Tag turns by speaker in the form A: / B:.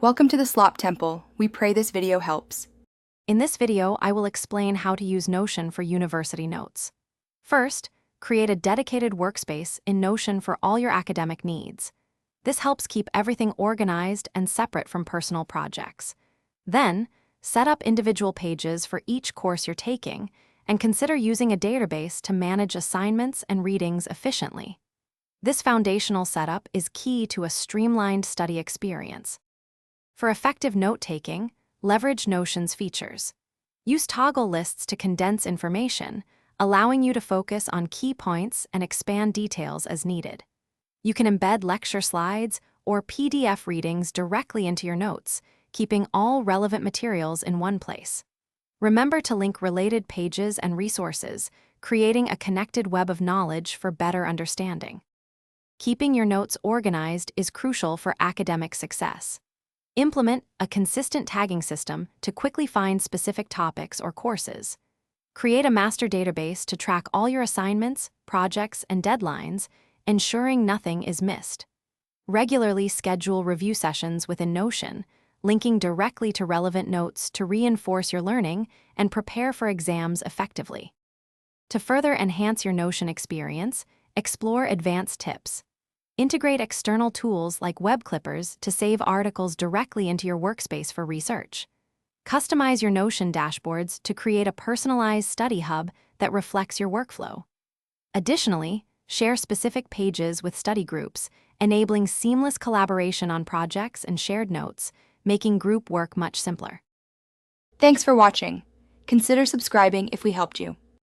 A: Welcome to the Slop Temple. We pray this video helps.
B: In this video, I will explain how to use Notion for university notes. First, create a dedicated workspace in Notion for all your academic needs. This helps keep everything organized and separate from personal projects. Then, set up individual pages for each course you're taking, and consider using a database to manage assignments and readings efficiently. This foundational setup is key to a streamlined study experience. For effective note-taking, leverage Notion's features. Use toggle lists to condense information, allowing you to focus on key points and expand details as needed. You can embed lecture slides or PDF readings directly into your notes, keeping all relevant materials in one place. Remember to link related pages and resources, creating a connected web of knowledge for better understanding. Keeping your notes organized is crucial for academic success. Implement a consistent tagging system to quickly find specific topics or courses. Create a master database to track all your assignments, projects, and deadlines, ensuring nothing is missed. Regularly schedule review sessions within Notion, linking directly to relevant notes to reinforce your learning and prepare for exams effectively. To further enhance your Notion experience, explore advanced tips. Integrate external tools like web clippers to save articles directly into your workspace for research. Customize your Notion dashboards to create a personalized study hub that reflects your workflow. Additionally, share specific pages with study groups, enabling seamless collaboration on projects and shared notes, making group work much simpler.
A: Thanks for watching. Consider subscribing if we helped you.